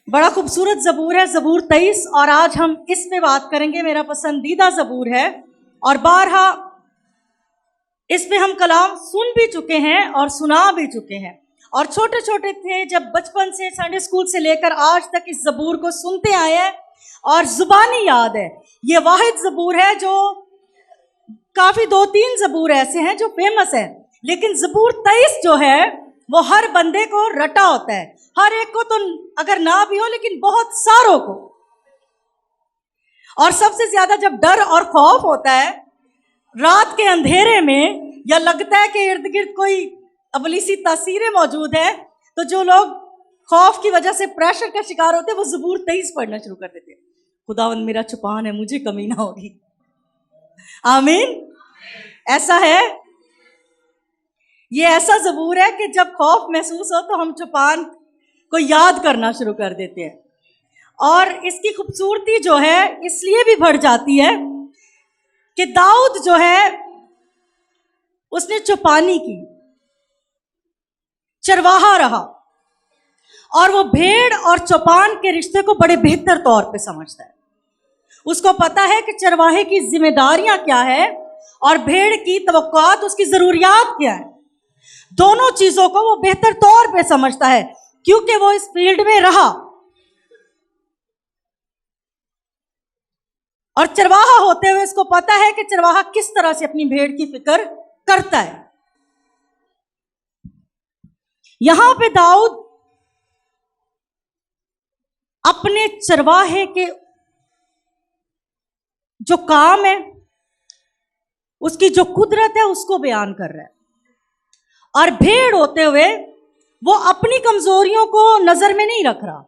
बड़ा खूबसूरत ज़बूर है, ज़बूर 23, और आज हम इस पे बात करेंगे। मेरा पसंदीदा ज़बूर है और बारहा इस पे हम कलाम सुन भी चुके हैं और सुना भी चुके हैं, और छोटे छोटे थे जब बचपन से संडे स्कूल से लेकर आज तक इस ज़बूर को सुनते आए हैं और ज़ुबानी याद है। ये वाहिद ज़बूर है जो काफ़ी 2-3 ज़बूर ऐसे हैं जो फेमस है, लेकिन ज़बूर 23 जो है वो हर बंदे को रटा होता है, हर एक को तो अगर ना भी हो लेकिन बहुत सारों को। और सबसे ज्यादा जब डर और खौफ होता है रात के अंधेरे में, या लगता है कि इर्द गिर्द कोई अबलीसी तासीरें मौजूद है, तो जो लोग खौफ की वजह से प्रेशर का शिकार होते वो ज़बूर 23 पढ़ना शुरू कर देते। खुदावंद मेरा चुपान है, मुझे कमी ना होगी। आमीन। ऐसा है, ये ऐसा ज़बूर है कि जब खौफ महसूस हो तो हम चुपान को याद करना शुरू कर देते हैं। और इसकी खूबसूरती जो है इसलिए भी बढ़ जाती है कि दाऊद जो है उसने चौपानी की, चरवाहा रहा, और वो भेड़ और चौपान के रिश्ते को बड़े बेहतर तौर पे समझता है। उसको पता है कि चरवाहे की जिम्मेदारियां क्या है और भेड़ की तवक्कुआत, उसकी जरूरियात क्या है। दोनों चीजों को वो बेहतर तौर पे समझता है क्योंकि वो इस फील्ड में रहा। और चरवाहा होते हुए इसको पता है कि चरवाहा किस तरह से अपनी भेड़ की फिक्र करता है। यहां पे दाऊद अपने चरवाहे के जो काम है, उसकी जो कुदरत है, उसको बयान कर रहा है। और भेड़ होते हुए वो अपनी कमजोरियों को नजर में नहीं रख रहा,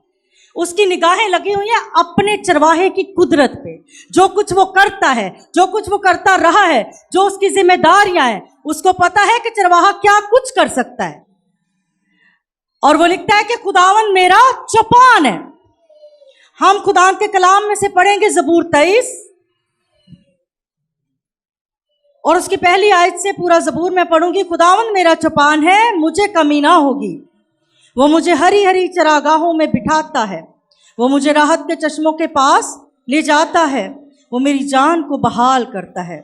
उसकी निगाहें लगी हुई हैं अपने चरवाहे की कुदरत पे। जो कुछ वो करता है, जो कुछ वो करता रहा है, जो उसकी जिम्मेदारियां हैं, उसको पता है कि चरवाहा क्या कुछ कर सकता है। और वो लिखता है कि खुदावन मेरा चौपान है। हम खुदा के कलाम में से पढ़ेंगे ज़बूर 23, और उसकी पहली आयत से पूरा ज़बूर मैं पढ़ूंगी। खुदावन मेरा चौपान है, मुझे कमी ना होगी। वो मुझे हरी हरी चरागाहों में बिठाता है, वो मुझे राहत के चश्मों के पास ले जाता है, वो मेरी जान को बहाल करता है,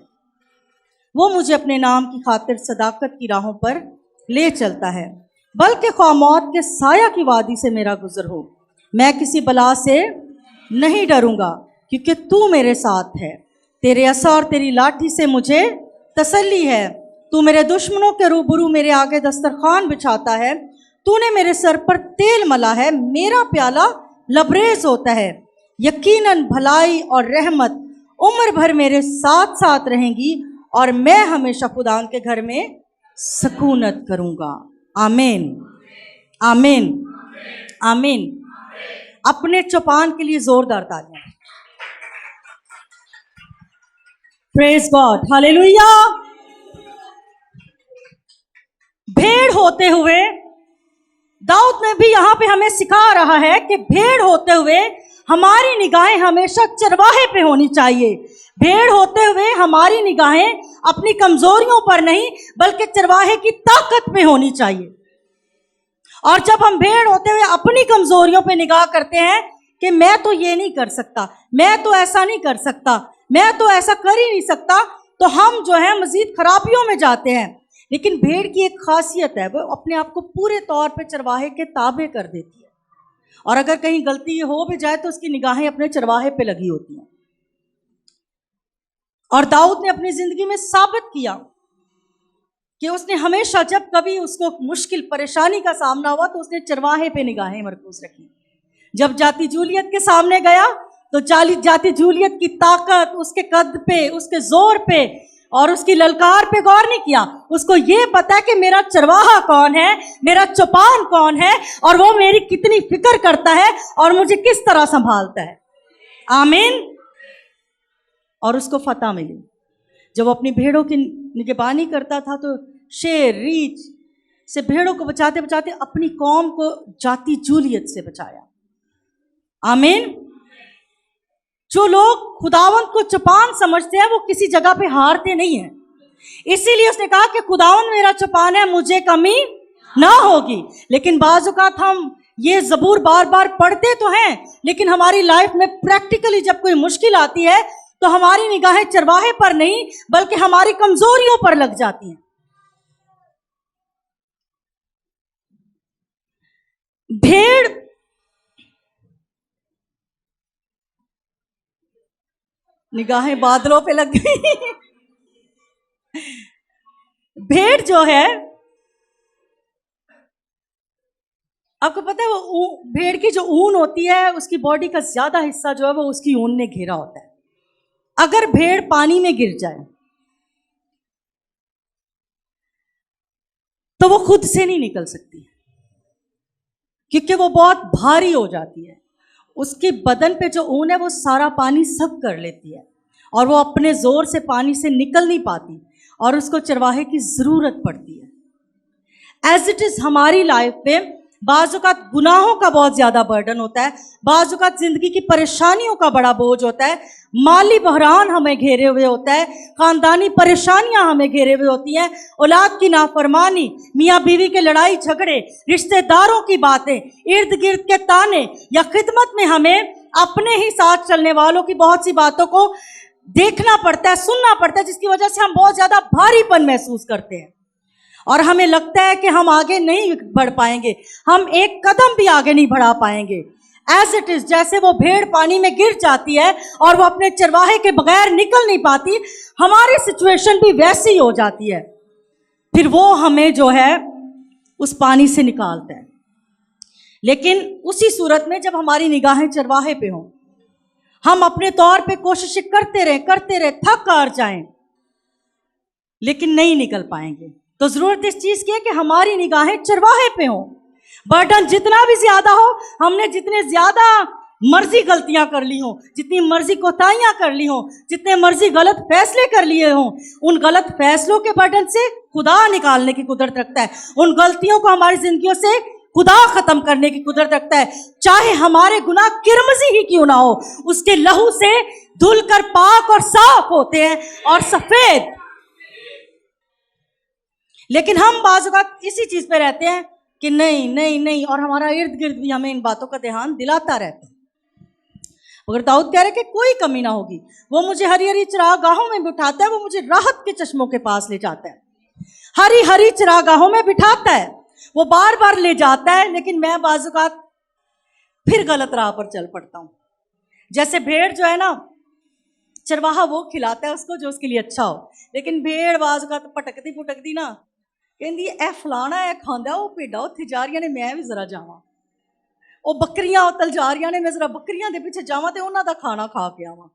वो मुझे अपने नाम की खातिर सदाकत की राहों पर ले चलता है। बल्कि ख्वाह मौत के साया की वादी से मेरा गुजर हो, मैं किसी बला से नहीं डरूंगा, क्योंकि तू मेरे साथ है। तेरे असा और तेरी लाठी से मुझे तसल्ली है। तू मेरे दुश्मनों के रूबरू मेरे आगे दस्तरखान बिछाता है। तूने मेरे सर पर तेल मला है, मेरा प्याला लबरेज होता है। यकीनन भलाई और रहमत उम्र भर मेरे साथ साथ रहेंगी, और मैं हमेशा खुदा के घर में सकूनत करूंगा। आमीन, आमीन, आमीन। अपने चौपान के लिए जोरदार तालियां। Praise God, hallelujah. भेड़ होते हुए दाऊद में भी यहां पे हमें सिखा रहा है कि भेड़ होते हुए हमारी निगाहें हमेशा चरवाहे पे होनी चाहिए। भेड़ होते हुए हमारी निगाहें अपनी कमजोरियों पर नहीं बल्कि चरवाहे की ताकत पे होनी चाहिए। और जब हम भेड़ होते हुए अपनी कमजोरियों पे निगाह करते हैं कि मैं तो ये नहीं कर सकता, मैं तो ऐसा नहीं कर सकता, मैं तो ऐसा कर ही नहीं सकता, तो हम जो है मजीद खराबियों में जाते हैं। लेकिन भेड़ की एक खासियत है, वो अपने आप को पूरे तौर पे चरवाहे के ताबे कर देती है, और अगर कहीं गलती हो भी जाए तो उसकी निगाहें अपने चरवाहे पे लगी होती हैं। और दाऊद ने अपनी जिंदगी में साबित किया कि उसने हमेशा जब कभी उसको मुश्किल परेशानी का सामना हुआ तो उसने चरवाहे पे निगाहें मरकूज रखी। जब जाती जूलियत के सामने गया तो जाती जूलियत की ताकत, उसके कद पे, उसके जोर पे और उसकी ललकार पे गौर नहीं किया। उसको ये पता है कि मेरा चरवाहा कौन है, मेरा चौपान कौन है, और वो मेरी कितनी फिक्र करता है और मुझे किस तरह संभालता है। आमीन। और उसको फतह मिली। जब वो अपनी भेड़ों की निगरानी करता था तो शेर, रीछ से भेड़ों को बचाते बचाते अपनी कौम को जाती जूलियत से बचाया। आमीन। जो लोग खुदावंत को चौपान समझते हैं वो किसी जगह पे हारते नहीं हैं। इसीलिए उसने कहा कि खुदावंत मेरा चौपान है, मुझे कमी ना होगी। लेकिन बाज़ औक़ात हम ये ज़बूर बार बार पढ़ते तो हैं, लेकिन हमारी लाइफ में प्रैक्टिकली जब कोई मुश्किल आती है तो हमारी निगाहें चरवाहे पर नहीं बल्कि हमारी कमजोरियों पर लग जाती हैं। भेड़ निगाहें बादलों पे लग गई। भेड़ जो है, आपको पता है वो भेड़ की जो ऊन होती है उसकी बॉडी का ज्यादा हिस्सा जो है वो उसकी ऊन ने घेरा होता है। अगर भेड़ पानी में गिर जाए तो वो खुद से नहीं निकल सकती क्योंकि वो बहुत भारी हो जाती है। उसके बदन पे जो ऊन है वो सारा पानी सक कर लेती है और वो अपने जोर से पानी से निकल नहीं पाती और उसको चरवाहे की जरूरत पड़ती है। एज इट इज हमारी लाइफ में बाज़-औक़ात गुनाहों का बहुत ज्यादा बर्डन होता है, बाज़-औक़ात जिंदगी की परेशानियों का बड़ा बोझ होता है, माली बहरान हमें घेरे हुए होता है, खानदानी परेशानियां हमें घेरे हुए होती हैं, औलाद की नाफरमानी, मियाँ बीवी के लड़ाई झगड़े, रिश्तेदारों की बातें, इर्द गिर्द के ताने या खिदमत में हमें अपने ही साथ चलने वालों की बहुत सी बातों को देखना पड़ता है, सुनना पड़ता है, जिसकी वजह से हम बहुत ज्यादा भारीपन महसूस करते हैं और हमें लगता है कि हम आगे नहीं बढ़ पाएंगे, हम एक कदम भी आगे नहीं बढ़ा पाएंगे। एज इट इज जैसे वो भेड़ पानी में गिर जाती है और वो अपने चरवाहे के बगैर निकल नहीं पाती, हमारी सिचुएशन भी वैसी हो जाती है। फिर वो हमें जो है उस पानी से निकालता है। लेकिन उसी सूरत में जब हमारी निगाहें चरवाहे पे हों, हम अपने तौर पे कोशिश करते रहे, थक हार जाएं, लेकिन नहीं निकल पाएंगे। तो जरूरत इस चीज की है कि हमारी निगाहें चरवाहे पे हों। बर्डन जितना भी ज्यादा हो, हमने जितने ज्यादा मर्जी गलतियां कर ली हो, जितनी मर्जी कोताहियां कर ली हो, जितने मर्जी गलत फैसले कर लिए हों, उन गलत फैसलों के बर्डन से खुदा निकालने की कुदरत रखता है। उन गलतियों को हमारी जिंदगियों से खुदा खत्म करने की कुदरत रखता है। चाहे हमारे गुनाह किरमजी ही क्यों ना हो, उसके लहू से धुलकर पाक और साफ होते हैं और सफेद। लेकिन हम बाज़-औक़ात इसी चीज पे रहते हैं कि नहीं नहीं नहीं, और हमारा इर्द गिर्द भी हमें इन बातों का ध्यान दिलाता रहता है। मगर दाऊद कह रहे कि कोई कमी ना होगी, वो मुझे हरी हरी चरागाहों में बिठाता है, वो मुझे राहत के चश्मों के पास ले जाता है। हरी हरी चरागाहों में बिठाता है, वो बार बार ले जाता है, लेकिन मैं बाज़-औक़ात फिर गलत राह पर चल पड़ता हूँ। जैसे भेड़ जो है ना, चरवाहा वो खिलाता है उसको जो उसके लिए अच्छा हो, लेकिन भेड़ बाज़-औक़ात पटकती पुटकती ना कहती है फलाना है खांदा, वो भेडा उत्थे जा रही ने, मैं भी जरा जावां, वो बकरियां उतल जा रही ने, मैं जरा बकरियां दे पीछे जावां ते उन्हां दा खाना खा के आवां।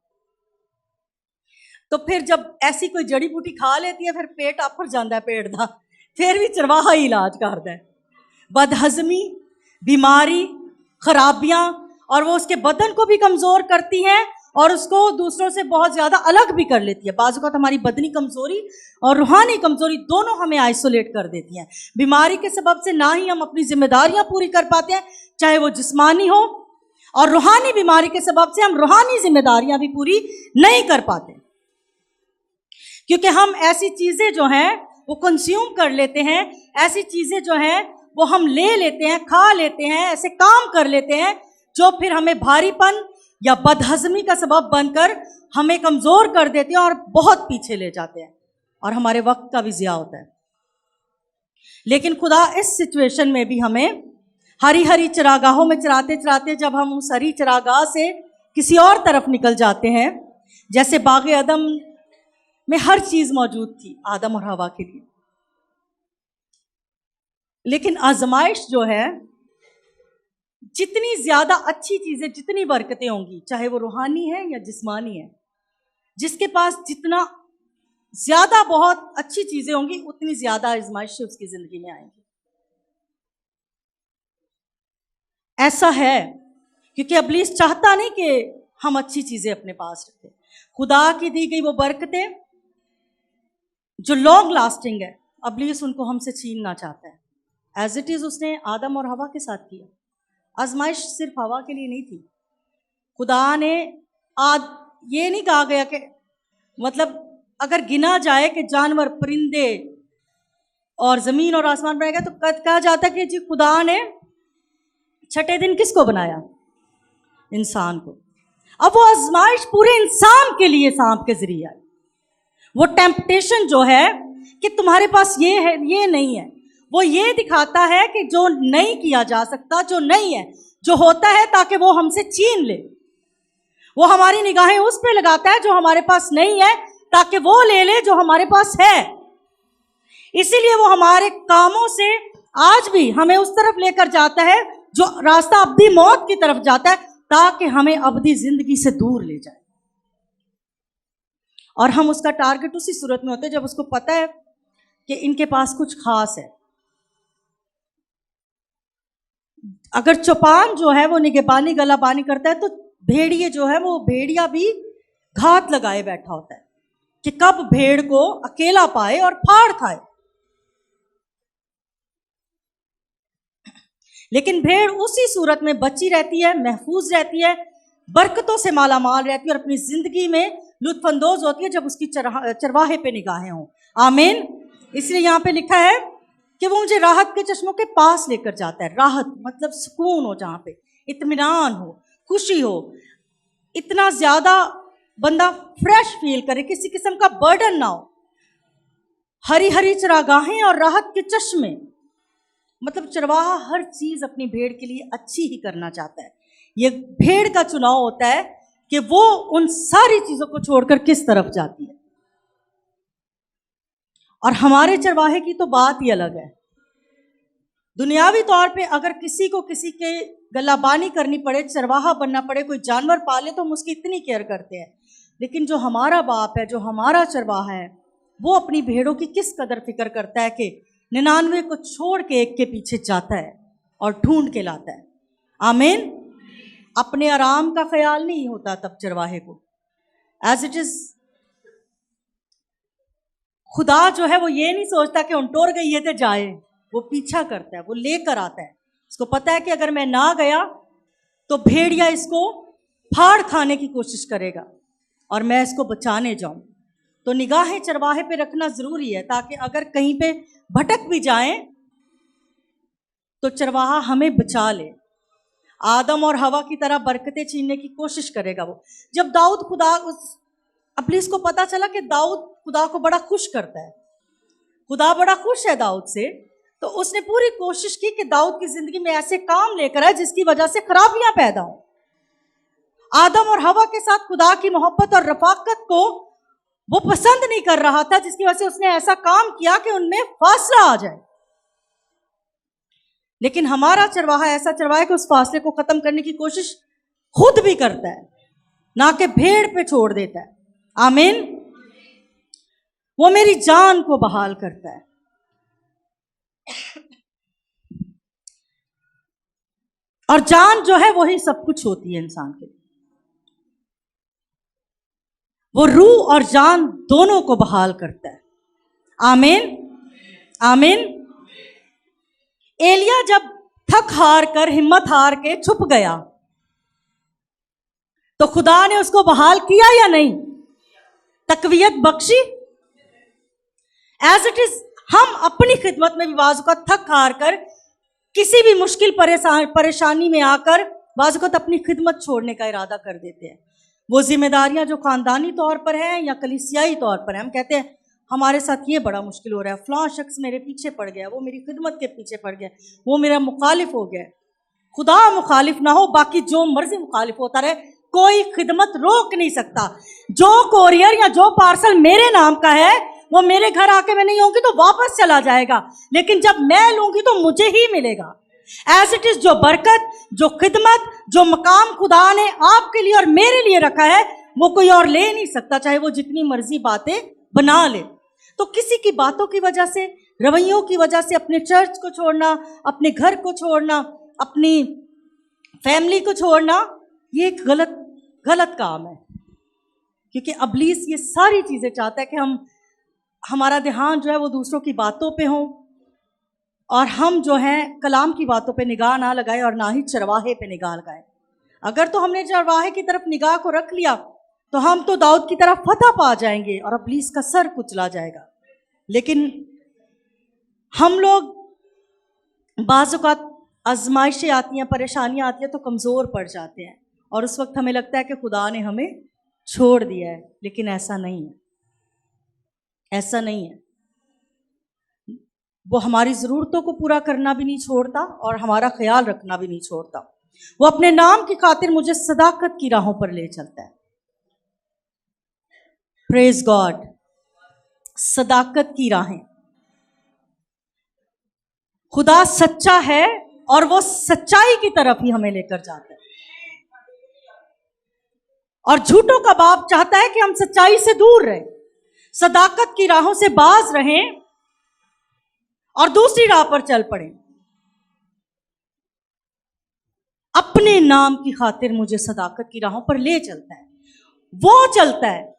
तो फिर जब ऐसी कोई जड़ी बूटी खा लेती है फिर पेट आफर जाता है पेट का, फिर भी चरवाहा ही इलाज करता है। बदहजमी, बीमारी, खराबियां, और वो उसके बदन को भी कमजोर करती हैं और उसको दूसरों से बहुत ज्यादा अलग भी कर लेती है। बाज़ औक़ात हमारी बदनी कमजोरी और रूहानी कमजोरी दोनों हमें आइसोलेट कर देती हैं। बीमारी के सबब से ना ही हम अपनी जिम्मेदारियां पूरी कर पाते हैं, चाहे वो जिस्मानी हो, और रूहानी बीमारी के सबब से हम रूहानी जिम्मेदारियां भी पूरी नहीं कर पाते, क्योंकि हम ऐसी चीजें जो हैं वो कंज्यूम कर लेते हैं, ऐसी चीजें जो हैं वो हम ले लेते हैं, खा लेते हैं, ऐसे काम कर लेते हैं जो फिर हमें भारीपन या बदहजमी का सबब बनकर हमें कमजोर कर देते हैं और बहुत पीछे ले जाते हैं और हमारे वक्त का भी ज़िया होता है। लेकिन खुदा इस सिचुएशन में भी हमें हरी हरी चरागाहों में चराते चराते जब हम उस हरी चरागाह से किसी और तरफ निकल जाते हैं, जैसे बाग़े अदम में हर चीज मौजूद थी आदम और हवा के लिए, लेकिन आजमाइश जो है, जितनी ज्यादा अच्छी चीजें, जितनी बरकतें होंगी, चाहे वो रूहानी है या जिस्मानी है, जिसके पास जितना ज्यादा बहुत अच्छी चीजें होंगी उतनी ज्यादा आजमाइशें उसकी जिंदगी में आएंगी। ऐसा है क्योंकि इब्लीस चाहता नहीं कि हम अच्छी चीजें अपने पास रखें। खुदा की दी गई वो बरकतें जो लॉन्ग लास्टिंग है, इब्लीस उनको हमसे छीनना चाहता है। एज इट इज उसने आदम और हवा के साथ किया। आजमाइश सिर्फ हवा के लिए नहीं थी। खुदा ने ये नहीं कहा गया कि मतलब अगर गिना जाए कि जानवर, परिंदे और जमीन और आसमान बनाएगा, तो कहा जाता कि जी खुदा ने छठे दिन किसको बनाया? इंसान को। अब वो आजमाइश पूरे इंसान के लिए सांप के जरिए आई। वो टेम्पटेशन जो है कि तुम्हारे पास ये है, ये नहीं है, वो ये दिखाता है कि जो नहीं किया जा सकता, जो नहीं है, जो होता है, ताकि वो हमसे छीन ले। वो हमारी निगाहें उस पे लगाता है जो हमारे पास नहीं है, ताकि वो ले ले जो हमारे पास है। इसीलिए वो हमारे कामों से आज भी हमें उस तरफ लेकर जाता है जो रास्ता अब्दी मौत की तरफ जाता है, ताकि हमें अब्दी जिंदगी से दूर ले जाए। और हम उसका टारगेट उसी सूरत में होते हैं जब उसको पता है कि इनके पास कुछ खास है। अगर चौपान जो है वो निगहबानी गलाबानी करता है, तो भेड़िए जो है वो भेड़िया भी घात लगाए बैठा होता है कि कब भेड़ को अकेला पाए और फाड़ खाए। लेकिन भेड़ उसी सूरत में बची रहती है, महफूज रहती है, बरकतों से मालामाल रहती है और अपनी जिंदगी में लुत्फानंदोज होती है जब उसकी चरवाहे पे निगाहें हों। आमीन। इसलिए यहाँ पे लिखा है कि वो मुझे राहत के चश्मों के पास लेकर जाता है। राहत मतलब सुकून हो, जहाँ पे इत्मीनान हो, खुशी हो, इतना ज्यादा बंदा फ्रेश फील करे, किसी किस्म का बर्डन ना हो। हरी हरी चरागाहें और राहत के चश्मे, मतलब चरवाहा हर चीज अपनी भेड़ के लिए अच्छी ही करना चाहता है। ये भेड़ का चुनाव होता है कि वो उन सारी चीजों को छोड़कर किस तरफ जाती है। और हमारे चरवाहे की तो बात ही अलग है। दुनियावी तौर पे अगर किसी को किसी के गलाबानी करनी पड़े, चरवाहा बनना पड़े, कोई जानवर पाले, तो हम उसकी इतनी केयर करते हैं। लेकिन जो हमारा बाप है, जो हमारा चरवाहा है, वो अपनी भेड़ों की किस कदर फिक्र करता है कि 99 को छोड़ के एक के पीछे जाता है और ढूंढ के लाता है। आमीन। अपने आराम का ख्याल नहीं होता तब चरवाहे को। एज इट इज खुदा जो है वो ये नहीं सोचता कि उनटोर गई है तो जाए, वो पीछा करता है, वो लेकर आता है। उसको पता है कि अगर मैं ना गया तो भेड़िया इसको फाड़ खाने की कोशिश करेगा और मैं इसको बचाने जाऊं। तो निगाहें चरवाहे पे रखना जरूरी है, ताकि अगर कहीं पे भटक भी जाएं तो चरवाहा हमें बचा ले। आदम और हवा की तरह बरकतें छीनने की कोशिश करेगा वो। जब दाऊद अब्लीस को पता चला कि दाऊद खुदा को बड़ा खुश करता है, खुदा बड़ा खुश है दाऊद से, तो उसने पूरी कोशिश की कि दाऊद की जिंदगी में ऐसे काम लेकर आए जिसकी वजह से खराबियां पैदा हो। आदम और हवा के साथ खुदा की मोहब्बत और रफाकत को वो पसंद नहीं कर रहा था, जिसकी वजह से उसने ऐसा काम किया कि उनमें फासला आ जाए। लेकिन हमारा चरवाहा ऐसा चरवाहा है कि उस फासले को खत्म करने की कोशिश खुद भी करता है, ना कि भेड़ पे छोड़ देता है। आमीन। वो मेरी जान को बहाल करता है। और जान जो है वही सब कुछ होती है इंसान के लिए। वो रूह और जान दोनों को बहाल करता है। आमीन। आमीन। एलिया जब थक हार कर, हिम्मत हार के छुप गया, तो खुदा ने उसको बहाल किया या नहीं? तकवीयत बख्शी। एज इट इज हम अपनी खिदमत में भी बाज़ थक हार कर, किसी भी मुश्किल परेशानी में आकर बाज़ अपनी खिदमत छोड़ने का इरादा कर देते हैं। वो जिम्मेदारियां जो खानदानी तौर पर है या कलीसियाई तौर पर है, हम कहते हैं हमारे साथ ये बड़ा मुश्किल हो रहा है, फलां शख्स मेरे पीछे पड़ गया, वो मेरी खिदमत के पीछे पड़ गया, वो मेरा मुखालिफ हो गया। खुदा मुखालिफ ना हो, बाकी जो मर्जी मुखालिफ होता रहे, कोई खिदमत रोक नहीं सकता। जो कोरियर या जो पार्सल मेरे नाम का है वो मेरे घर आके मैं नहीं होंगी तो वापस चला जाएगा, लेकिन जब मैं लूंगी तो मुझे ही मिलेगा। एज इट इज जो बरकत, जो खिदमत, जो मकाम खुदा ने आपके लिए और मेरे लिए रखा है, वो कोई और ले नहीं सकता, चाहे वो जितनी मर्जी बातें बना ले। तो किसी की बातों की वजह से, रवैयों की वजह से अपने चर्च को छोड़ना, अपने घर को छोड़ना, अपनी फैमिली को छोड़ना, ये एक गलत काम है। क्योंकि अब्लीस ये सारी चीजें चाहता है कि हमारा ध्यान जो है वो दूसरों की बातों पे हो, और हम जो हैं कलाम की बातों पे निगाह ना लगाए और ना ही चरवाहे पे निगाह लगाए। अगर तो हमने चरवाहे की तरफ निगाह को रख लिया तो हम तो दाऊद की तरफ फतह पा जाएंगे और अब्लीस का सर कुचला जाएगा। लेकिन हम लोग बाज़ औक़ात आजमाइशें आती हैं, परेशानियां आती हैं तो कमज़ोर पड़ जाते हैं और उस वक्त हमें लगता है कि खुदा ने हमें छोड़ दिया है, लेकिन ऐसा नहीं है, ऐसा नहीं है। वो हमारी ज़रूरतों को पूरा करना भी नहीं छोड़ता और हमारा ख्याल रखना भी नहीं छोड़ता। वो अपने नाम की खातिर मुझे सदाकत की राहों पर ले चलता है। Praise God. सदाकत की राहें। खुदा सच्चा है और वो सच्चाई की तरफ ही हमें लेकर जाता है, और झूठों का बाप चाहता है कि हम सच्चाई से दूर रहें, सदाकत की राहों से बाज रहें और दूसरी राह पर चल पड़े। अपने नाम की खातिर मुझे सदाकत की राहों पर ले चलता है, वो चलता है।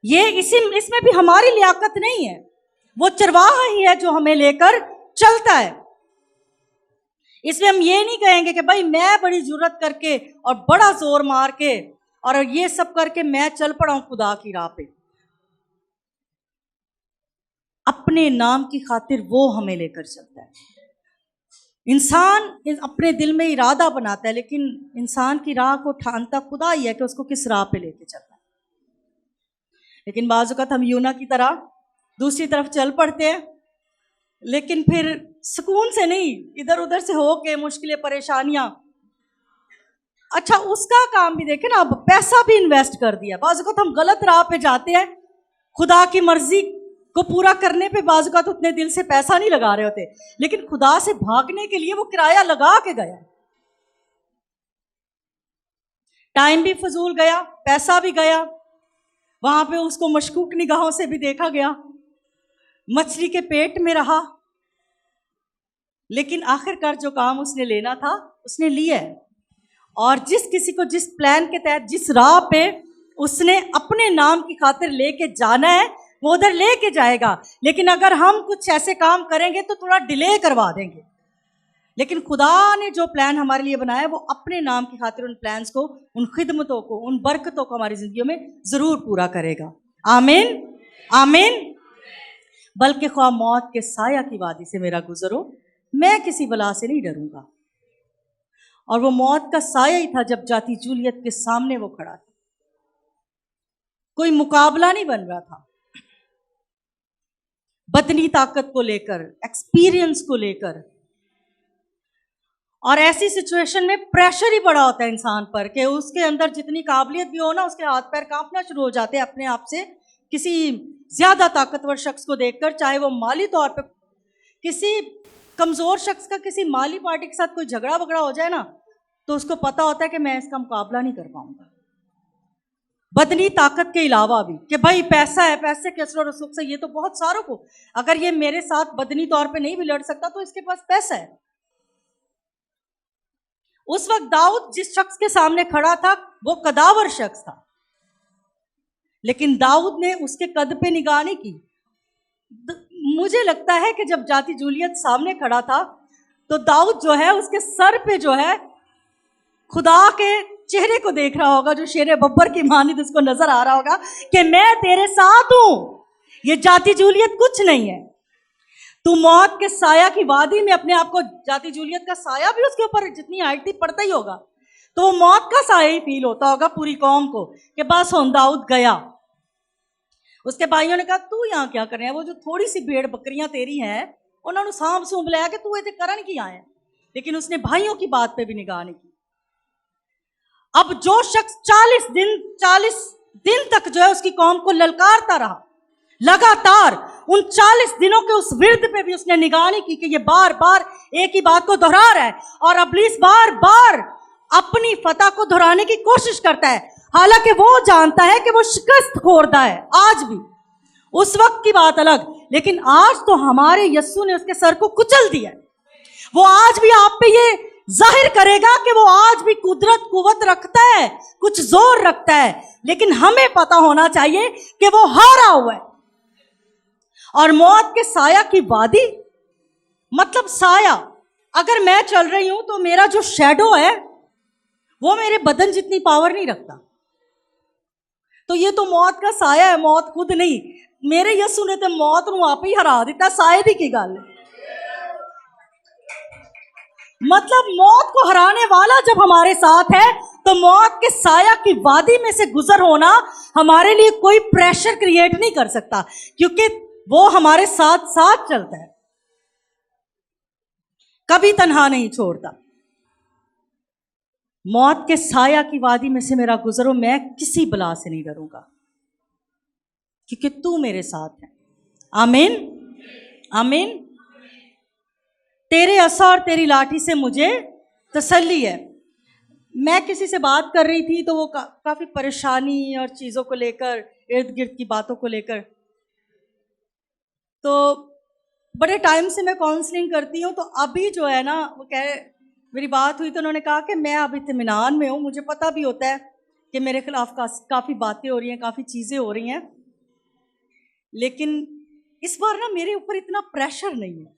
ये इसमें भी हमारी लियाकत नहीं है, वो चरवाहा ही है जो हमें लेकर चलता है। इसमें हम ये नहीं कहेंगे कि भाई मैं बड़ी जुर्रत करके और बड़ा जोर मार के और ये सब करके मैं चल पड़ा हूं खुदा की राह पे। अपने नाम की खातिर वो हमें लेकर चलता है। इंसान अपने दिल में इरादा बनाता है, लेकिन इंसान की राह को ठानता खुदा ही है कि उसको किस राह पे लेके चलना है। लेकिन बाज़ औक़ात हम यूना की तरह दूसरी तरफ चल पड़ते हैं, लेकिन फिर सुकून से नहीं, इधर उधर से हो के मुश्किलें परेशानियां। अच्छा, उसका काम भी देखें ना, अब पैसा भी इन्वेस्ट कर दिया। बाज़ औक़ात हम गलत राह पे जाते हैं, खुदा की मर्जी को पूरा करने पे बाज़ औक़ात उतने दिल से पैसा नहीं लगा रहे होते, लेकिन खुदा से भागने के लिए वो किराया लगा के गया। टाइम भी फजूल गया, पैसा भी गया, वहां पे उसको मशकूक निगाहों से भी देखा गया, मछली के पेट में रहा, लेकिन आखिरकार जो काम उसने लेना था उसने लिया है। और जिस किसी को जिस प्लान के तहत जिस राह पे उसने अपने नाम की खातिर लेके जाना है वो उधर लेके जाएगा। लेकिन अगर हम कुछ ऐसे काम करेंगे तो थोड़ा डिले करवा देंगे, लेकिन खुदा ने जो प्लान हमारे लिए बनाया वो अपने नाम की खातिर उन प्लान्स को, उन खिदमतों को, उन बरकतों को हमारी जिंदगियों में जरूर पूरा करेगा। आमीन, आमीन। बल्कि ख्वाह मौत के साया की वादी से मेरा गुजरो, मैं किसी बला से नहीं डरूंगा। और वो मौत का साया ही था जब जाती जूलियत के सामने वो खड़ा था। कोई मुकाबला नहीं बन रहा था, बदनी ताकत को लेकर, एक्सपीरियंस को लेकर। और ऐसी सिचुएशन में प्रेशर ही बड़ा होता है इंसान पर कि उसके अंदर जितनी काबिलियत भी हो ना, उसके हाथ पैर कांपना शुरू हो जाते हैं अपने आप से किसी ज्यादा ताकतवर शख्स को देखकर। चाहे वो माली तौर पे किसी कमजोर शख्स का किसी माली पार्टी के साथ कोई झगड़ा वगड़ा हो जाए ना, तो उसको पता होता है कि मैं इसका मुकाबला नहीं कर पाऊंगा। बदनी ताकत के अलावा भी कि भाई पैसा है, पैसे के असर और रसूख से ये तो बहुत सारों को, अगर ये मेरे साथ बदनी तौर पे नहीं भी लड़ सकता तो इसके पास पैसा है। उस वक्त दाऊद जिस शख्स के सामने खड़ा था वो कदावर शख्स था, लेकिन दाऊद ने उसके कद पे निगाह नहीं की। मुझे लगता है कि जब जाती जूलियत सामने खड़ा था तो दाऊद जो है उसके सर पे जो है खुदा के चेहरे को देख रहा होगा, जो शेर बब्बर की मानिद उसको नजर आ रहा होगा कि मैं तेरे साथ हूं, ये जाती जूलियत कुछ नहीं है। तू मौत के साया की वादी में अपने आप को, जाती जूलियत का साया भी उसके ऊपर जितनी हाइट थी पड़ता ही होगा, तो वो मौत का साया ही फील होता होगा पूरी कौम को कि बस हुन दाऊद गया। उसके भाइयों ने कहा तू यहाँ क्या कर रहा है, वो जो थोड़ी सी भेड़ बकरियां तेरी हैं उन्होंने सांप सूंप लिया कि तू इतने करन की आए। लेकिन उसने भाइयों की बात पे भी निगाह नहीं की। अब जो शख्स 40 दिन तक जो है उसकी कौम को ललकारता रहा लगातार, उन 40 दिनों के उस विर्द पे भी उसने निगाह नहीं की कि ये बार बार एक ही बात को दोहरा रहा है और इब्लीस बार बार अपनी फतह को दोहराने की कोशिश करता है, हालांकि वो जानता है कि वो शिकस्त खोरदा है आज भी। उस वक्त की बात अलग, लेकिन आज तो हमारे यस्सु ने उसके सर को कुचल दिया है। वो आज भी आप पे ये जाहिर करेगा कि वो आज भी कुदरत कुवत रखता है, कुछ जोर रखता है, लेकिन हमें पता होना चाहिए कि वो हारा हुआ है। और मौत के साया की वादी मतलब साया, अगर मैं चल रही हूं तो मेरा जो शैडो है वो मेरे बदन जितनी पावर नहीं रखता, तो ये तो मौत का साया है, मौत खुद नहीं। मेरे यस्सु ने तो मौत नूं आप ही हरा दिता, साए दी की गल। मतलब मौत को हराने वाला जब हमारे साथ है तो मौत के साया की वादी में से गुजर होना हमारे लिए कोई प्रेशर क्रिएट नहीं कर सकता, क्योंकि वो हमारे साथ साथ चलता है, कभी तन्हा नहीं छोड़ता। मौत के साया की वादी में से मेरा गुजरो, मैं किसी बला से नहीं डरूंगा, क्योंकि तू मेरे साथ है। आमीन आमीन। तेरे असा और तेरी लाठी से मुझे तसल्ली है। मैं किसी से बात कर रही थी तो वो काफ़ी परेशानी और चीज़ों को लेकर, इर्द गिर्द की बातों को लेकर, तो बड़े टाइम से मैं काउंसलिंग करती हूँ। तो अभी जो है ना, वो मेरी बात हुई तो उन्होंने कहा कि मैं अब इत्मीनान में हूँ, मुझे पता भी होता है कि मेरे खिलाफ काफ़ी बातें हो रही हैं, काफ़ी चीज़ें हो रही हैं, लेकिन इस बार ना मेरे ऊपर इतना प्रेशर नहीं है,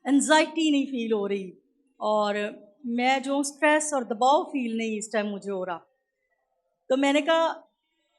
एंजाइटी नहीं फील हो रही, और मैं जो स्ट्रेस और दबाव फील नहीं इस टाइम मुझे हो रहा। तो मैंने कहा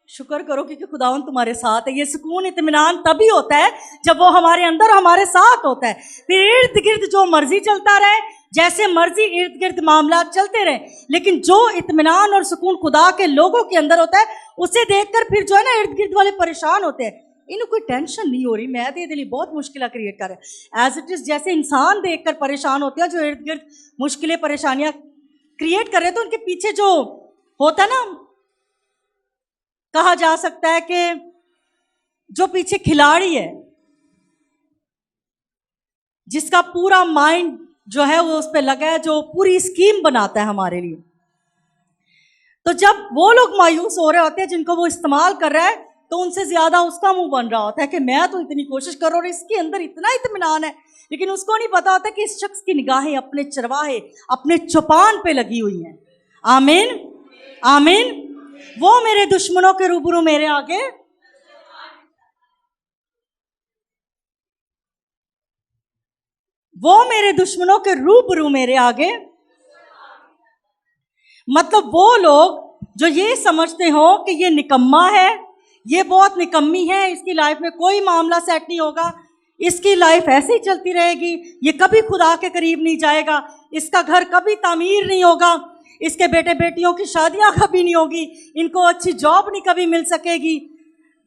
शुक्र करो क्योंकि खुदावन तुम्हारे साथ है। ये सुकून इत्मीनान तभी होता है जब वो हमारे अंदर हमारे साथ होता है। फिर इर्द गिर्द जो मर्जी चलता रहे, जैसे मर्जी इर्द गिर्द मामला चलते रहे, लेकिन जो इत्मीनान और सुकून खुदा के लोगों के अंदर होता है, उसे देखकर फिर जो है ना इर्द गिर्द वाले परेशान होते हैं, इन्हें कोई टेंशन नहीं हो रही, मैं दे दिली बहुत मुश्किल क्रिएट कर रहे हैं। एज इट इज जैसे इंसान देखकर परेशान होते हैं, जो इर्द गिर्द मुश्किलें परेशानियां क्रिएट कर रहे हैं, तो उनके पीछे जो होता है ना, कहा जा सकता है कि जो पीछे खिलाड़ी है, जिसका पूरा माइंड जो है वो उस पर लगा है, जो पूरी स्कीम बनाता है हमारे लिए, तो जब वो लोग मायूस हो रहे होते हैं जिनको वो इस्तेमाल कर रहा है, तो उनसे ज्यादा उसका मुंह बन रहा होता है कि मैं तो इतनी कोशिश कर रहा हूं और इसके अंदर इतना इत्मीनान है, लेकिन उसको नहीं पता होता कि इस शख्स की निगाहें अपने चरवाहे, अपने चौपान पे लगी हुई हैं। आमीन आमीन। वो मेरे दुश्मनों के रूबरू मेरे आगे, वो मेरे दुश्मनों के रूबरू मेरे आगे, मतलब वो लोग जो ये समझते हो कि ये निकम्मा है, ये बहुत निकम्मी है, इसकी लाइफ में कोई मामला सेट नहीं होगा, इसकी लाइफ ऐसे ही चलती रहेगी, ये कभी खुदा के करीब नहीं जाएगा, इसका घर कभी तामीर नहीं होगा, इसके बेटे बेटियों की शादियां कभी नहीं होगी, इनको अच्छी जॉब नहीं कभी मिल सकेगी।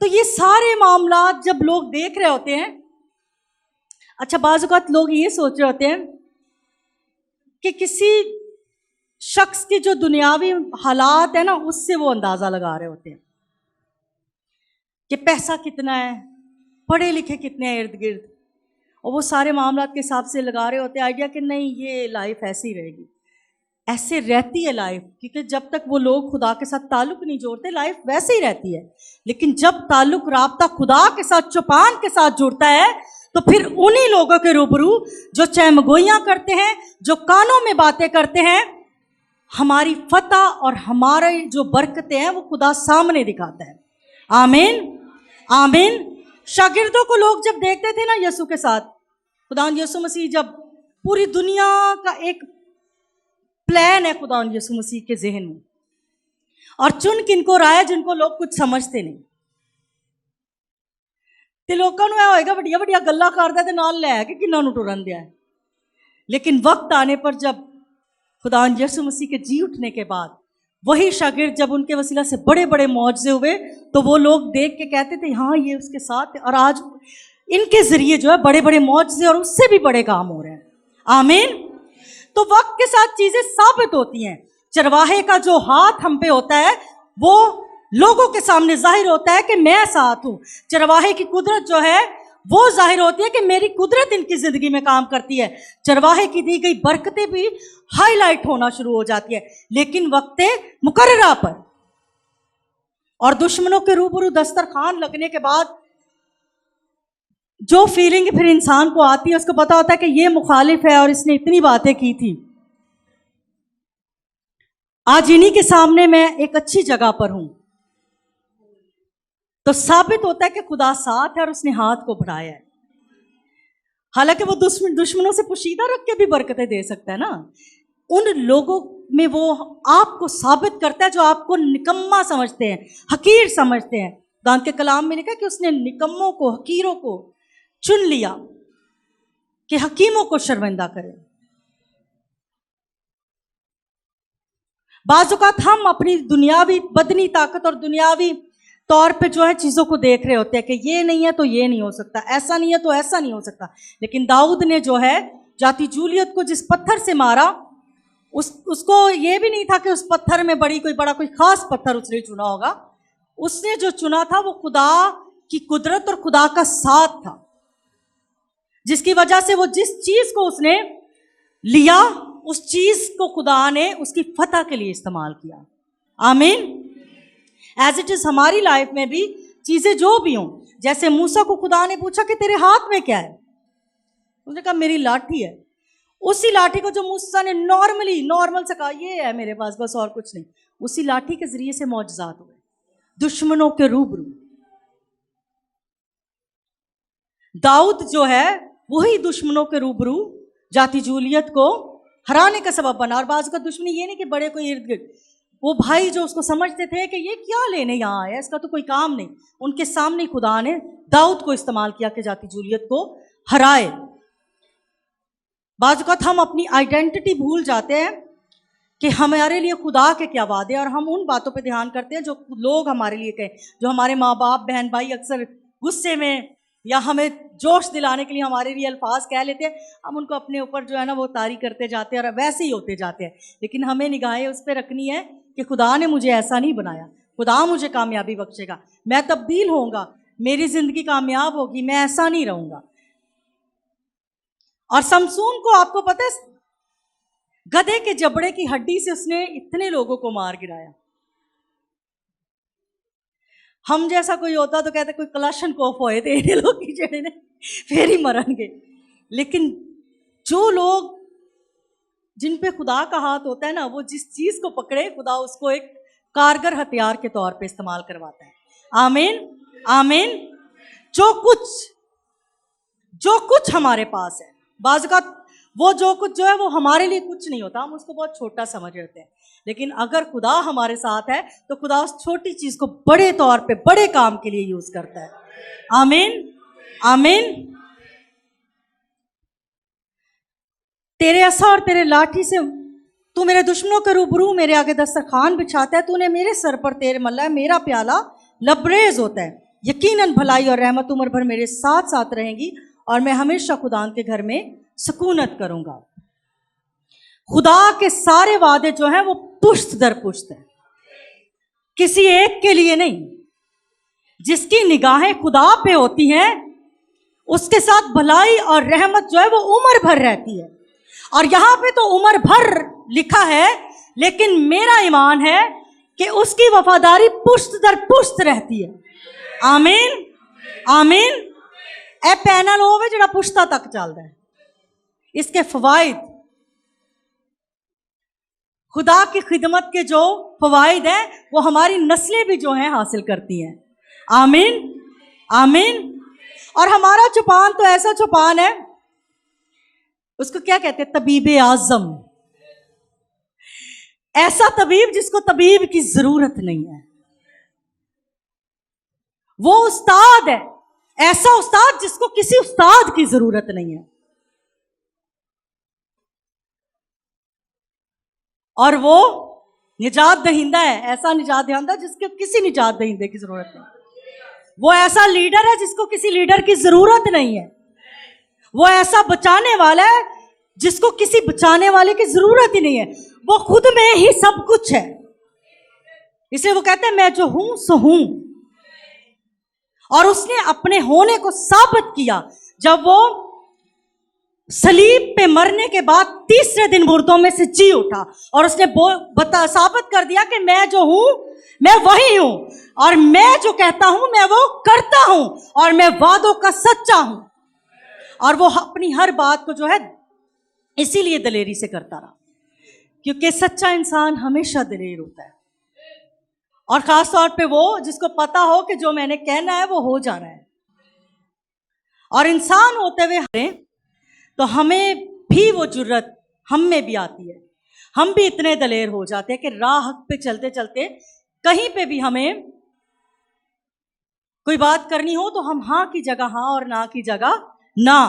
तो ये सारे मामला जब लोग देख रहे होते हैं, अच्छा बाज़ औक़ात लोग ये सोच रहे होते हैं कि किसी शख्स की जो दुनियावी हालात है ना, उससे वो अंदाज़ा लगा रहे होते हैं कि पैसा कितना है, पढ़े लिखे कितने हैं इर्द गिर्द, और वो सारे मामला के हिसाब से लगा रहे होते हैं आइडिया कि नहीं ये लाइफ ऐसी रहेगी। ऐसे रहती है लाइफ, क्योंकि जब तक वो लोग खुदा के साथ ताल्लुक नहीं जोड़ते लाइफ वैसे ही रहती है, लेकिन जब ताल्लुक राब्ता खुदा के साथ, चौपान के साथ जुड़ता है, तो फिर उन्हीं लोगों के रूबरू जो चहमगोइयाँ करते हैं, जो कानों में बातें करते हैं, हमारी फतह और हमारे जो बरकतें हैं वो खुदा सामने दिखाता है। आमीन आमीन। शागिर्दों को लोग जब देखते थे ना यीशु के साथ, खुदा यीशु मसीह, जब पूरी दुनिया का एक प्लान है खुदा यीशु मसीह के जहन में, और चुन किनको रहा है जिनको लोग कुछ समझते नहीं, ते लोगों को होएगा वड्डिया वड्डिया गल्लां करदा ते नाल लै के किन्ना नूं टुरन दिया है। लेकिन वक्त आने पर जब खुदा यीशु मसीह के जी उठने के बाद वही शागिर्द जब उनके वसीला से बड़े बड़े मौजज़े हुए, तो वो लोग देख के कहते थे हाँ ये उसके साथ है, और आज इनके जरिए जो है बड़े बड़े मौजज़े और उससे भी बड़े काम हो रहे हैं। आमीन। तो वक्त के साथ चीजें साबित होती हैं। चरवाहे का जो हाथ हम पे होता है वो लोगों के सामने जाहिर होता है कि मैं साथ हूं। चरवाहे की कुदरत जो है वो जाहिर होती है कि मेरी कुदरत इनकी जिंदगी में काम करती है। चरवाहे की दी गई बरकतें भी हाईलाइट होना शुरू हो जाती है, लेकिन वक्त मुकर्ररा पर और दुश्मनों के रूबरू दस्तरखान लगने के बाद जो फीलिंग फिर इंसान को आती है, उसको पता होता है कि ये मुखालिफ है और इसने इतनी बातें की थी। आज इन्हीं के सामने मैं एक अच्छी जगह पर हूं, तो साबित होता है कि खुदा साथ है और उसने हाथ को बढ़ाया है। हालांकि वो दुश्मनों से पोशीदा रख के भी बरकतें दे सकता है ना, उन लोगों में वो आपको साबित करता है जो आपको निकम्मा समझते हैं, हकीर समझते हैं। दान के कलाम में लिखा कि उसने निकम्मों को, हकीरों को चुन लिया कि हकीमों को शर्मिंदा करे। बाज़-औक़ात हम अपनी दुनियावी बदनी ताकत और दुनियावी तौर पे जो है चीज़ों को देख रहे होते हैं कि ये नहीं है तो ये नहीं हो सकता, ऐसा नहीं है तो ऐसा नहीं हो सकता। लेकिन दाऊद ने जो है जाती जूलियत को जिस पत्थर से मारा, उसको ये भी नहीं था कि उस पत्थर में कोई खास पत्थर उसने चुना होगा। उसने जो चुना था वो खुदा की कुदरत और खुदा का साथ था, जिसकी वजह से वो जिस चीज को उसने लिया उस चीज को खुदा ने उसकी फतह के लिए इस्तेमाल किया। आमीन। एज इट इज हमारी लाइफ में भी चीजें जो भी हों, जैसे मूसा को खुदा ने पूछा कि तेरे हाथ में क्या है, उसने कहा मेरी लाठी है। उसी लाठी को जो मूसा ने नॉर्मल से कहा ये है मेरे पास, बस और कुछ नहीं, उसी लाठी के जरिए से मौजज़ात हुए दुश्मनों के रूबरू। दाऊद जो है वही दुश्मनों के रूबरू जाती जूलियत को हराने का सबब बना। और बाजू का दुश्मनी ये नहीं कि बड़े कोई इर्द गिर्द, वो भाई जो उसको समझते थे कि ये क्या लेने यहाँ आया, इसका तो कोई काम नहीं, उनके सामने खुदा ने दाऊद को इस्तेमाल किया कि जाती जूलियत को हराए। बाज़ औक़ात हम अपनी आइडेंटिटी भूल जाते हैं कि हमारे लिए खुदा के क्या वादे, और हम उन बातों पे ध्यान करते हैं जो लोग हमारे लिए कहें, जो हमारे माँ बाप बहन भाई अक्सर गुस्से में या हमें जोश दिलाने के लिए हमारे लिए अल्फाज कह लेते हैं, हम उनको अपने ऊपर जो है ना वो तारी करते जाते हैं और वैसे ही होते जाते हैं। लेकिन हमें निगाहें उस पर रखनी है कि खुदा ने मुझे ऐसा नहीं बनाया, खुदा मुझे कामयाबी बख्शेगा, मैं तब्दील होऊंगा, मेरी जिंदगी कामयाब होगी, मैं ऐसा नहीं रहूंगा। और समसून को आपको पता है, गधे के जबड़े की हड्डी से उसने इतने लोगों को मार गिराया। हम जैसा कोई होता तो कहते कोई कलाशन कोफ होए थे ये लोग की जेड़े ने फिर ही मरेंगे। लेकिन जो लोग जिन पे खुदा का हाथ होता है ना, वो जिस चीज को पकड़े खुदा उसको एक कारगर हथियार के तौर पे इस्तेमाल करवाता है। आमीन आमीन। जो कुछ हमारे पास है, बाज़ का वो जो कुछ जो है वो हमारे लिए कुछ नहीं होता, हम उसको बहुत छोटा समझ रहे हैं। लेकिन अगर खुदा हमारे साथ है तो खुदा उस छोटी चीज को बड़े तौर पे बड़े काम के लिए यूज करता है। आमीन आमीन। तेरे असा और तेरे लाठी से तू मेरे दुश्मनों के रूबरू मेरे आगे दस्तरखान बिछाता है, तूने मेरे सर पर तेल मल्ला है, मेरा प्याला लबरेज होता है। यकीनन भलाई और रहमत उम्र भर मेरे साथ साथ रहेंगी और मैं हमेशा खुदा के घर में सुकूनत करूंगा। खुदा के सारे वादे जो हैं वो पुश्त दर पुश्त है, किसी एक के लिए नहीं। जिसकी निगाहें खुदा पे होती हैं उसके साथ भलाई और रहमत जो है वो उम्र भर रहती है। और यहां पे तो उम्र भर लिखा है, लेकिन मेरा ईमान है कि उसकी वफादारी पुश्त दर पुश्त रहती है। आमीन आमीन। ए पैनल होवे जड़ा पुश्ता तक चलता है। इसके फवाइद, खुदा की खिदमत के जो फवाइद हैं वो हमारी नस्लें भी जो हैं हासिल करती हैं। आमीन आमीन। और हमारा चौपान तो ऐसा चौपान है, उसको क्या कहते हैं, तबीब आजम। ऐसा तबीब जिसको तबीब की जरूरत नहीं है, वो उस्ताद है, ऐसा उस्ताद जिसको किसी उस्ताद की जरूरत नहीं है। और वो निजात दहिंदा है, ऐसा निजात दहिंदा जिसको किसी निजात दहिंदे की जरूरत नहीं। वो ऐसा लीडर है जिसको किसी लीडर की जरूरत नहीं है। वो ऐसा बचाने वाला है जिसको किसी बचाने वाले की जरूरत ही नहीं है। वो खुद में ही सब कुछ है, इसलिए वो कहते हैं मैं जो हूं सो हूं। और उसने अपने होने को साबित किया जब वो सलीब पे मरने के बाद तीसरे दिन मुर्दों में से जी उठा, और उसने साबित कर दिया कि मैं जो हूं मैं वही हूं, और मैं जो कहता हूं मैं वो करता हूं, और मैं वादों का सच्चा हूं। और वो अपनी हर बात को जो है इसीलिए दलेरी से करता रहा, क्योंकि सच्चा इंसान हमेशा दलेर होता है। और खास तौर पे वो जिसको पता हो कि जो मैंने कहना है वो हो जाना है। और इंसान होते हुए तो हमें भी वो जुर्रत हम में भी आती है, हम भी इतने दलेर हो जाते हैं कि राह पे चलते चलते कहीं पे भी हमें कोई बात करनी हो तो हम हाँ की जगह हाँ और ना की जगह ना,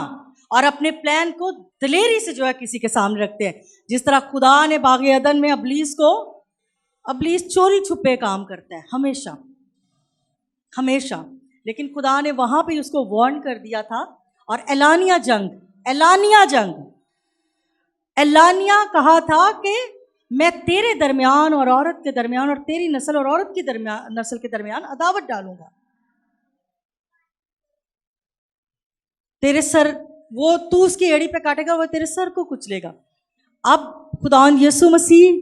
और अपने प्लान को दलेरी से जो है किसी के सामने रखते हैं। जिस तरह खुदा ने बाग़े अदन में इब्लीस को इब्लीस चोरी छुपे काम करता है हमेशा हमेशा, लेकिन खुदा ने वहां पे उसको वार्न कर दिया था। और एलानिया जंग कहा था कि मैं तेरे दरमियान और औरत के दरमियान और तेरी नस्ल और औरत की नस्ल के दरमियान अदावत डालूंगा। तेरे सर, वो तू उसकी एड़ी पे काटेगा, वो तेरे सर को कुचलेगा। अब खुदावंद यीशु मसीह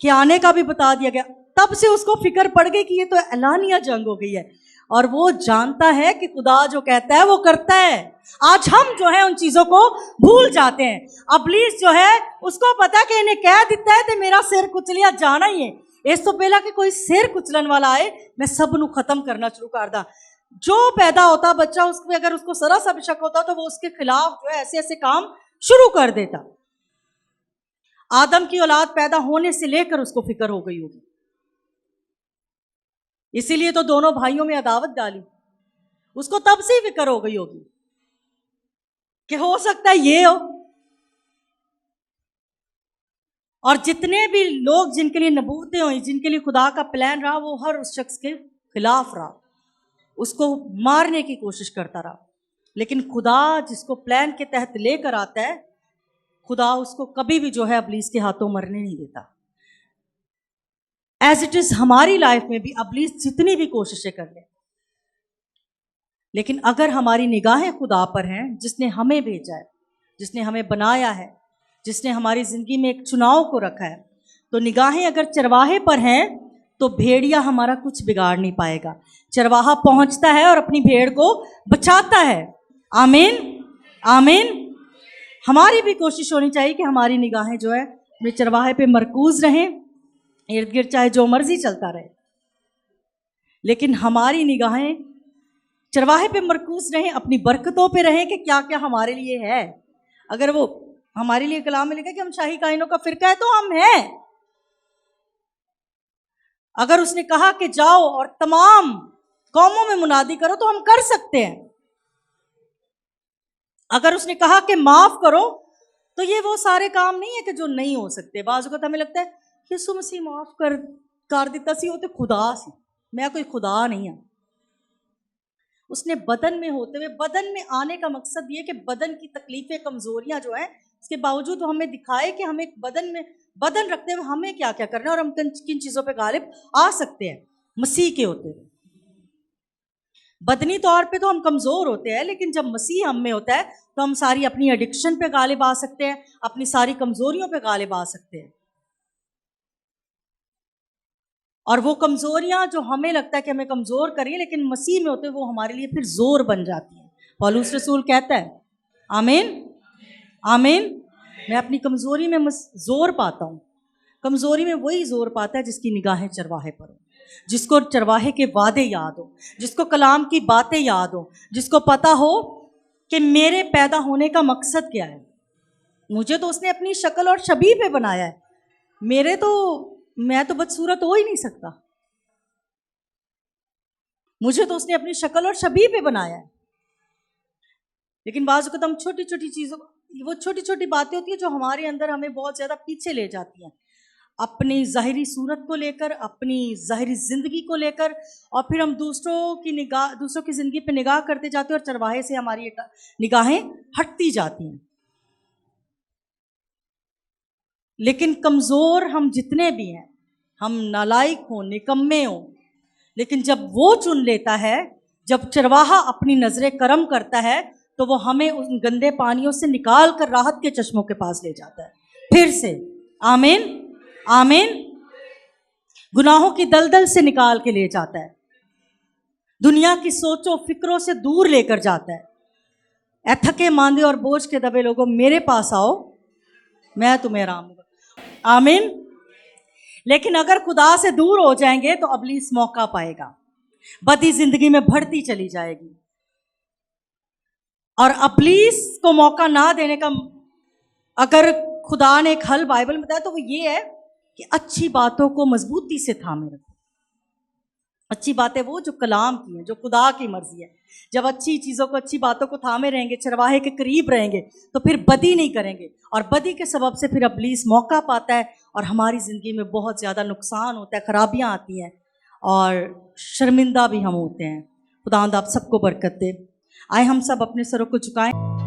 के आने का भी बता दिया गया। तब से उसको फिक्र पड़ गई कि ये तो एलानिया जंग हो गई है, और वो जानता है कि खुदा जो कहता है वो करता है। आज हम जो है उन चीजों को भूल जाते हैं। इब्लीस जो है उसको पता कि इन्हें कह देता है तो मेरा सिर कुचलिया जाना ही है, इस तो पहला कि कोई सिर कुचलन वाला आए मैं सब नु खत्म करना शुरू कर दा। जो पैदा होता बच्चा, उसमें अगर उसको जरा सा भी शक होता तो वो उसके खिलाफ जो है ऐसे ऐसे काम शुरू कर देता। आदम की औलाद पैदा होने से लेकर उसको फिक्र हो गई होगी, इसीलिए तो दोनों भाइयों में अदावत डाली। उसको तब से ही फिक्र हो गई होगी कि हो सकता है ये हो। और जितने भी लोग जिनके लिए नबूवतें हुई, जिनके लिए खुदा का प्लान रहा, वो हर उस शख्स के खिलाफ रहा, उसको मारने की कोशिश करता रहा। लेकिन खुदा जिसको प्लान के तहत लेकर आता है, खुदा उसको कभी भी जो है इब्लीस के हाथों मरने नहीं देता। एज इट इज हमारी लाइफ में भी इब्लीस जितनी भी कोशिशें कर ले, लेकिन अगर हमारी निगाहें खुदा पर हैं, जिसने हमें भेजा है, जिसने हमें बनाया है, जिसने हमारी जिंदगी में एक चुनाव को रखा है, तो निगाहें अगर चरवाहे पर हैं तो भेड़िया हमारा कुछ बिगाड़ नहीं पाएगा। चरवाहा पहुंचता है और अपनी भेड़ को बचाता है। आमीन आमीन। हमारी भी कोशिश होनी चाहिए कि हमारी निगाहें जो है अपने चरवाहे पे मरकूज रहें, इर्द गिर्द चाहे जो मर्जी चलता रहे, लेकिन हमारी निगाहें चरवाहे पे मरकूज रहें, अपनी बरकतों पे रहें कि क्या क्या हमारे लिए है। अगर वो हमारे लिए कलाम में लिखा कि हम शाही कायनों का फिरका है तो हम हैं। अगर उसने कहा कि जाओ और तमाम कौमों में मुनादी करो तो हम कर सकते हैं। अगर उसने कहा कि माफ करो तो ये वो सारे काम नहीं है कि जो नहीं हो सकते। बाज़ वक़्त हमें लगता है यीशु मसीह माफ कर दिता सी, वो तो खुदा सी, मैं कोई खुदा नहीं हूं। उसने बदन में होते हुए, बदन में आने का मकसद ये कि बदन की तकलीफें, कमजोरियां जो हैं, उसके बावजूद वो हमें दिखाए कि हमें बदन में बदन रखते हुए हमें क्या क्या करना है और हम किन चीज़ों पे गालिब आ सकते हैं मसीह के होते हुए। बदनी तौर पे तो हम कमज़ोर होते हैं, लेकिन जब मसीह हम में होता है तो हम सारी अपनी एडिक्शन पे गालिब आ सकते हैं, अपनी सारी कमज़ोरियों पे गालिब आ सकते हैं। और वो कमज़ोरियां जो हमें लगता है कि हमें कमज़ोर करिए, लेकिन मसीह में होते हुए वो हमारे लिए फिर जोर बन जाती है। पौलुस रसूल कहता है, आमीन आमीन, मैं अपनी कमज़ोरी में जोर पाता हूँ। कमज़ोरी में वही जोर पाता है जिसकी निगाहें चरवाहे पर हो, जिसको चरवाहे के वादे याद हो, जिसको कलाम की बातें याद हो, जिसको पता हो कि मेरे पैदा होने का मकसद क्या है। मुझे तो उसने अपनी शक्ल और शबीह पे बनाया है, मैं तो बदसूरत हो ही नहीं सकता। मुझे तो उसने अपनी शक्ल और शबीह पे बनाया है। लेकिन बाज़ वक़्त हम छोटी छोटी चीज़ों, वो छोटी छोटी बातें होती है जो हमारे अंदर हमें बहुत ज़्यादा पीछे ले जाती हैं, अपनी ज़ाहिरी सूरत को लेकर, अपनी ज़ाहिरी ज़िंदगी को लेकर, और फिर हम दूसरों की ज़िंदगी पे निगाह करते जाते हैं और चरवाहे से हमारी निगाहें हटती जाती हैं। लेकिन कमज़ोर हम जितने भी हैं, हम नालायक हों, निकम्मे हों, लेकिन जब वो चुन लेता है, जब चरवाहा अपनी नज़रें करम करता है, तो वो हमें उन गंदे पानियों से निकाल कर राहत के चश्मों के पास ले जाता है फिर से। आमीन आमीन। गुनाहों की दलदल से निकाल के ले जाता है, दुनिया की सोचों फिक्रों से दूर लेकर जाता है। ऐ थके मांदे और बोझ के दबे लोगों, मेरे पास आओ, मैं तुम्हें आराम दूंगा। आमीन। लेकिन अगर खुदा से दूर हो जाएंगे तो इब्लीस मौका पाएगा, बदी जिंदगी में बढ़ती चली जाएगी। और इब्लीस को मौका ना देने का अगर खुदा ने एक हल बाइबल में बताया तो वो ये है कि अच्छी बातों को मजबूती से थामे रखो। अच्छी बातें वो जो कलाम की हैं, जो खुदा की मर्जी है। जब अच्छी चीज़ों को, अच्छी बातों को थामे रहेंगे, चरवाहे के करीब रहेंगे, तो फिर बदी नहीं करेंगे। और बदी के सबब से फिर इब्लीस मौका पाता है और हमारी ज़िंदगी में बहुत ज़्यादा नुकसान होता है, खराबियाँ आती हैं और शर्मिंदा भी हम होते हैं। खुदावंद आप सबको बरकत दे। आए हम सब अपने सरों को झुकाएं।